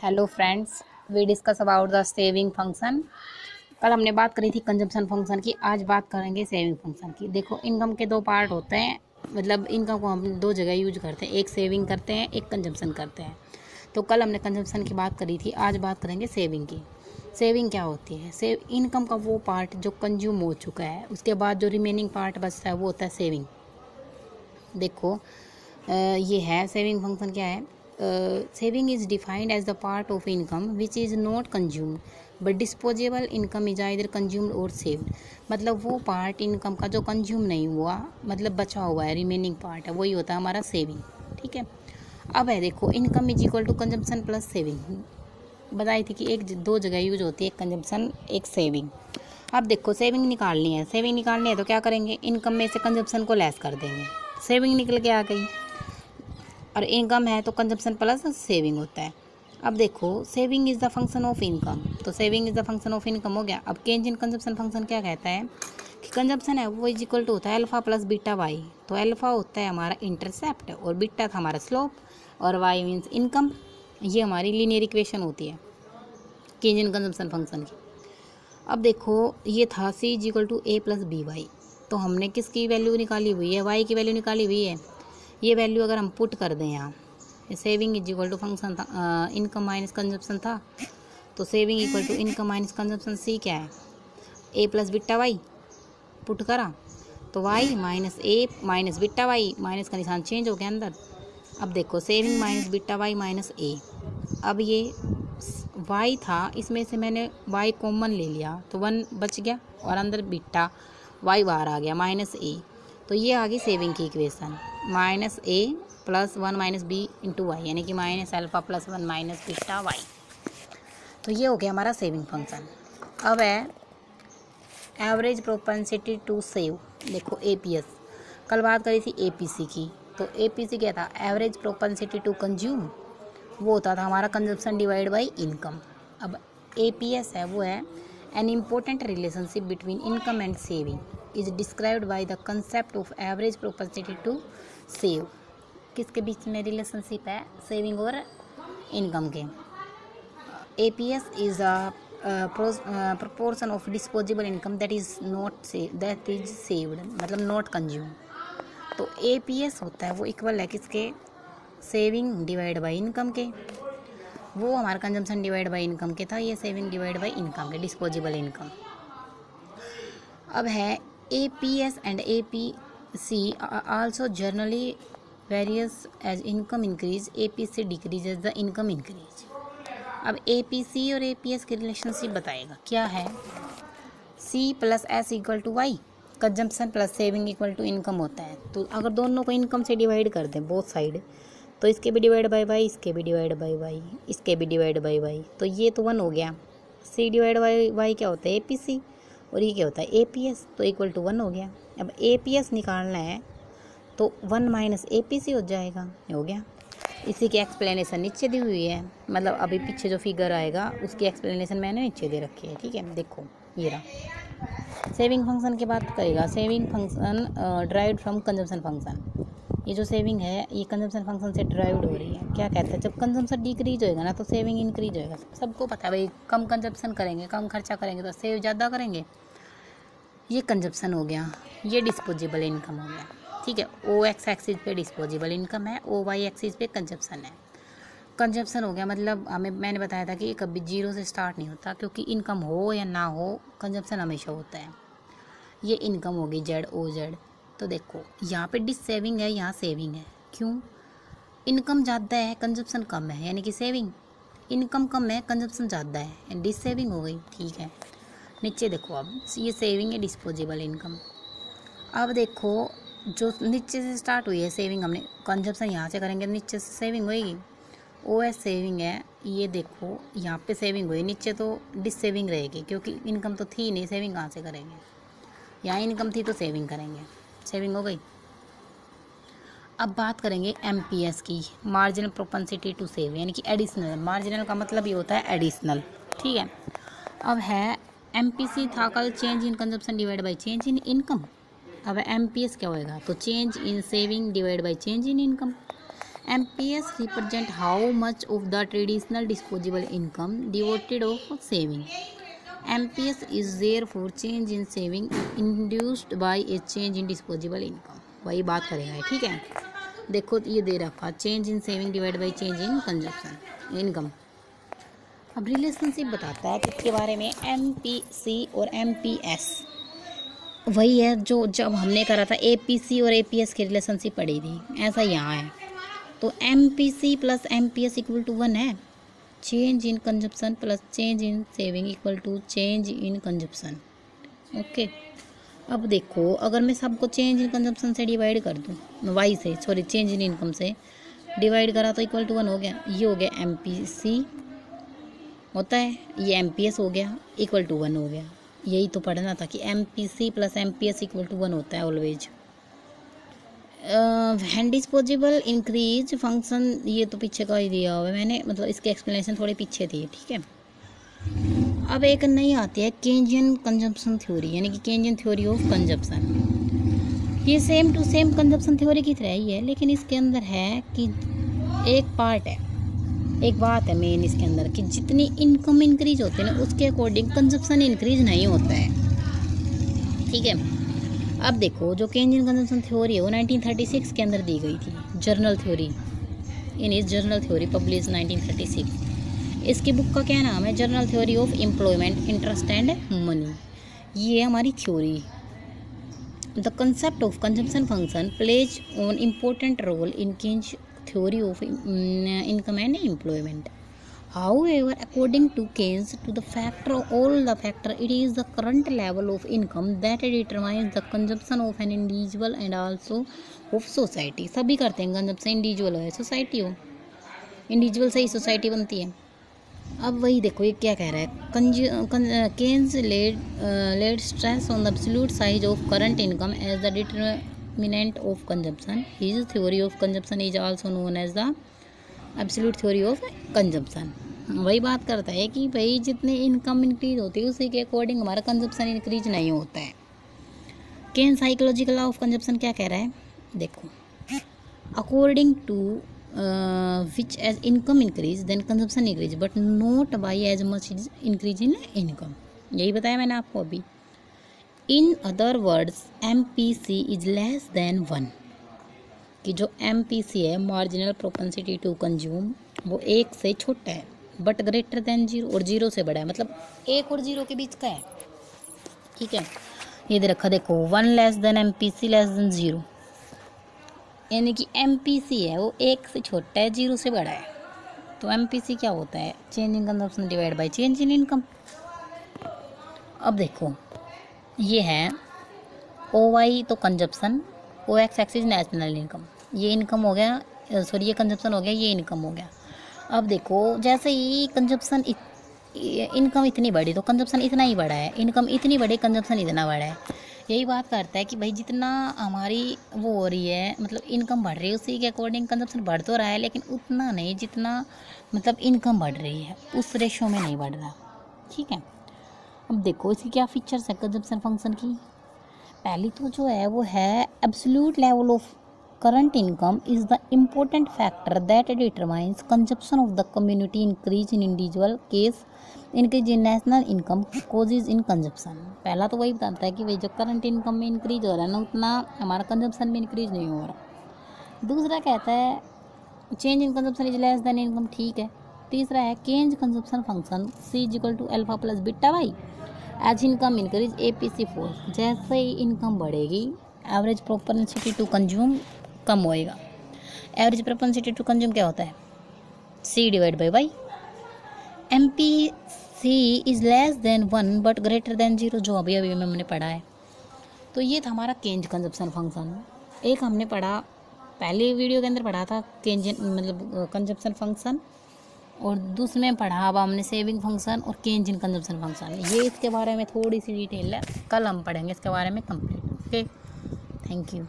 Hello friends, we discuss about the saving function. कल हमने बात करी थी कंजम्पशन फंक्शन की, आज बात करेंगे सेविंग फंक्शन की। देखो, इनकम के दो पार्ट होते हैं, मतलब इनकम को हम दो जगह यूज करते हैं, एक सेविंग करते हैं, एक कंजम्पशन करते हैं। तो कल हमने कंजम्पशन की बात करी थी, आज बात करेंगे सेविंग की। सेविंग क्या होती है? इनकम का वो पार्ट जो कंज्यूम हो चुका है, उसके बाद जो रिमेनिंग पार्ट बचता है वो होता है सेविंग। देखो, ये है सेविंग फंक्शन। क्या है? Saving is defined as the part of income which is not consumed but disposable income is either consumed और सेव्ड। मतलब वो पार्ट इनकम का जो कंज्यूम नहीं हुआ, मतलब बचा हुआ है, रिमेनिंग पार्ट है, वही होता है हमारा सेविंग। ठीक है। अब है, देखो, income is equal to consumption plus saving. बताई थी कि एक दो जगह यूज होती है, एक कंजम्पशन एक सेविंग। अब देखो, सेविंग निकालनी है। सेविंग निकालनी है तो क्या करेंगे? इनकम में से कंजम्पशन को लेस कर देंगे। सेविंग निकल के आ गई, और इनकम है तो कंजम्पशन प्लस सेविंग होता है। अब देखो, saving is the function of income, तो saving is the function of income हो गया। अब चेंज इन कंजम्पशन फंक्शन क्या कहता है कि कंजम्पशन है वो इज इक्वल टू होता है अल्फा प्लस बीटा वाई। तो अल्फा होता है हमारा इंटरसेप्ट और बीटा था हमारा स्लोप, और वाई मीन्स इनकम। ये हमारी लीनियर इक्वेशन होती है चेंज इन कंजम्पशन फंक्शन की। अब देखो, ये था C is equal to A plus B Y. तो हमने किसकी वैल्यू निकाली हुई है? वाई की वैल्यू निकाली हुई है। ये वैल्यू अगर हम पुट कर दें यहाँ, saving is equal to function था इनकम माइनस कंजप्शन था, तो saving equal to income minus consumption C क्या है? A plus beta Y. Put करा तो Y minus A minus beta Y, minus का निशान चेंज हो गया अंदर। अब देखो, saving minus beta Y minus A. अब ये वाई था, इसमें से मैंने वाई कॉमन ले लिया तो वन बच गया, और अंदर बिट्टा वाई बाहर आ गया माइनस ए। तो ये आ गई सेविंग की equation, minus A plus one minus B into Y, यानी कि minus alpha plus one minus beta Y. तो ये हो गया हमारा सेविंग फंक्शन। अब है एवरेज प्रोपेंसिटी टू सेव। देखो, एपीएस, कल बात करी थी एपीसी की। तो एपीसी क्या था? Average propensity to consume. वो होता था हमारा कंजप्शन डिवाइड बाई इनकम। अब एपीएस है वो है an important relationship between income and saving is described by the concept of average propensity to save. किसके बीच में रिलेशनशिप है? सेविंग और इनकम के। APS is a proportion of disposable income that is saved, मतलब नॉट कंज्यूम। तो APS होता है वो इक्वल है किसके? सेविंग डिवाइड बाय इनकम के। वो हमारा कंजम्पशन डिवाइड बाय इनकम के था, ये सेविंग डिवाइड बाय इनकम के, डिस्पोजेबल इनकम। अब है APS and APC also generally varies as income increase, APC decrease as the income increase. अब एपीसी और एपीएस की रिलेशनशिप बताएगा क्या है? C plus S equal to Y, consumption plus saving equal to income होता है। तो अगर दोनों को इनकम से डिवाइड कर दें बोथ साइड, तो इसके भी डिवाइड बाई वाई, इसके भी डिवाइड बाई वाई, इसके भी डिवाइड बाई वाई, तो ये तो वन हो गया। सी डिवाइड बाई वाई क्या होता है? एपीसी, और ये क्या होता है? एपीएस, तो इक्वल टू वन हो गया। अब एपीएस निकालना है तो वन माइनस एपीसी हो जाएगा, हो गया। इसी की एक्सप्लेनेशन नीचे दी हुई है, मतलब अभी पीछे जो फिगर आएगा उसकी एक्सप्लेनेशन मैंने नीचे दे रखी है। ठीक है, देखो ये रहा। सेविंग फंक्शन की बात करेगा। Saving function derived from consumption function. ये जो सेविंग है ये कंजम्पशन फंक्शन से ड्राइव्ड हो रही है। क्या कहता है? जब कंजम्पशन डिक्रीज होएगा ना तो सेविंग इंक्रीज होएगा। सबको पता है भाई, कम कंजम्पशन करेंगे, कम खर्चा करेंगे तो सेव ज़्यादा करेंगे। ये कंजप्शन हो गया, ये डिस्पोजेबल इनकम हो गया। ठीक है, ओ एक्स एक्सिस पे डिस्पोजेबल इनकम है, ओ वाई एक्सिस पे कंजप्शन है। कंजप्शन हो गया, मतलब मैंने बताया था कि ये कभी जीरो से स्टार्ट नहीं होता, क्योंकि इनकम हो या ना हो कंजप्शन हमेशा होता है। ये इनकम होगी जेड ओ जेड। तो देखो, यहाँ पे डिस सेविंग है, यहाँ सेविंग है। क्यों? इनकम ज़्यादा है, कंजप्शन कम है, यानी कि सेविंग। इनकम कम है, कंजप्शन ज़्यादा है, डिस सेविंग हो गई। ठीक है, नीचे देखो, अब ये सेविंग है, डिस्पोजेबल इनकम। अब देखो, जो नीचे से स्टार्ट हुई है सेविंग, हमने कंजप्शन यहाँ से करेंगे, नीचे से सेविंग होएगी। ओ एस सेविंग है, ये देखो यहाँ पे सेविंग हुई, नीचे तो डिस सेविंग रहेगी, क्योंकि इनकम तो थी नहीं, सेविंग कहाँ से करेंगे? यहाँ इनकम थी तो सेविंग करेंगे, सेविंग हो गई। अब बात करेंगे एमपीएस की, मार्जिनल प्रोपेंसिटी टू सेव, यानी कि एडिशनल। मार्जिनल का मतलब ये होता है एडिशनल। ठीक है, अब है एमपीसी था कल change in consumption divide by change in income. अब एमपीएस क्या होएगा? तो change in saving divide by change in income. MPS represent how much of the traditional disposable income devoted of saving. MPS is therefore change in saving induced by a change in disposable income. वही बात करेगा, ठीक है। देखो ये दे रखा change in saving divide by change in consumption income. अब relationship बताता है किसके बारे में, MPC और MPS। वही है जो जब हमने करा था APC और APS की रिलेशनशिप पढ़ी थी, ऐसा यहाँ है। तो MPC plus MPS equal to 1 है, change in consumption plus change in saving equal to change in consumption. Okay, अब देखो अगर मैं सबको चेंज इन कंजप्शन से डिवाइड कर दूँ, वाई से सॉरी चेंज इन इनकम से डिवाइड करा तो इक्वल टू 1 हो गया। ये हो गया MPC होता है, ये MPS हो गया, इक्वल टू 1 हो गया। यही तो पढ़ना था कि MPC plus MPS equal to 1 होता है always. Hand disposable increase function, ये तो पीछे का ही दिया हुआ है मैंने, मतलब इसकी एक्सप्लेनेशन थोड़ी पीछे थी, ठीक है। अब एक नई आती है केंजियन कंजप्शन थ्योरी, यानी कि केंजियन थ्योरी ऑफ कंजप्शन। ये same to same consumption theory की तरह ही है, लेकिन इसके अंदर है कि एक पार्ट है, एक बात है मेन इसके अंदर कि जितनी इनकम इंक्रीज होती है ना उसके अकॉर्डिंग कंजप्शन इंक्रीज नहीं होता है, ठीक है। अब देखो जो केंजियन कंजप्शन थ्योरी है वो 1936 के अंदर दी गई थी, जर्नल थ्योरी, इन इस जर्नल थ्योरी पब्लिश 1936। इसकी बुक का क्या नाम है, general theory of employment interest and money. ये है हमारी theory. The concept of consumption function plays on important role in Keynes theory of income and employment. However, according to Keynes, to the factor all the factor, it is the current level of income that determines the consumption of an individual and also of society. सभी करते हैं consumption, individual हो society हो, individual से ही society बनती है। अब वही देखो ये क्या कह रहा है, Keynes laid stress on the absolute size of current income as the determinant of consumption. His theory of consumption is also known as the absolute theory of consumption. वही बात करता है कि भाई जितनी इनकम इंक्रीज होती है उसी के अकॉर्डिंग हमारा कंजप्शन इंक्रीज नहीं होता है। Keynes psychological law of consumption क्या कह रहा है, देखो according to which as income increase then consumption increase but not by as much is increase in income. यही बताया मैंने आपको अभी। In other words MPC is less than 1, कि जो MPC है मार्जिनल प्रोपेंसिटी टू कंज्यूम वो 1 से छोटा है बट ग्रेटर देन 0 और 0 से बड़ा है, मतलब 1 और 0 के बीच का है, ठीक है। ये दे रखा देखो 1 less than MPC less than 0, यानी कि MPC है वो 1 से छोटा है 0 से बड़ा है। तो MPC क्या होता है, change in consumption divide by change in income. अब देखो ये है OY तो consumption, OX axis national income, ये इनकम हो गया, सॉरी ये कंजप्शन हो गया, ये इनकम हो गया। अब देखो जैसे ही कंजप्शन इनकम इतनी बड़ी तो कंजप्शन इतना ही बड़ा है, इनकम इतनी बड़ी कंजप्शन इतना बड़ा है। यही बात करता है कि भाई जितना हमारी वो हो रही है, मतलब इनकम बढ़ रही है उसी के अकॉर्डिंग कंजप्शन बढ़ तो रहा है, लेकिन उतना नहीं जितना मतलब इनकम बढ़ रही है उस रेशो में नहीं बढ़ रहा, ठीक है। अब देखो इसकी क्या फीचर्स है कंजप्शन फंक्शन की। पहली तो जो है वो है absolute level of current income is the important factor that determines consumption of the community increase in individual case increase in national income causes in consumption. पहला तो वही बताता है कि भाई जो करंट इनकम में इंक्रीज हो रहा है ना उतना हमारा कंजप्शन में इंक्रीज नहीं हो रहा। दूसरा कहता है change in consumption is less than income, ठीक है। तीसरा है change consumption function C is equal to alpha plus beta Y as income increase APC 4। जैसे ही इनकम बढ़ेगी एवरेज प्रोपेंसिटी टू कंज्यूम कम होएगा। एवरेज प्रोपेंसिटी टू कंज्यूम क्या होता है, C divide by Y. MPC is less than 1 but greater than 0, जो अभी अभी हमने पढ़ा है। तो ये था हमारा केंज कंजप्शन फंक्शन। एक हमने पढ़ा पहले वीडियो के अंदर पढ़ा था केंज मतलब कंजप्शन फंक्शन, और दूसरे में पढ़ा अब हमने सेविंग फंक्शन और केंज इन कंजप्शन फंक्शन। ये इसके बारे में थोड़ी सी डिटेल है, कल हम पढ़ेंगे इसके बारे में कंप्लीट। Okay, thank you.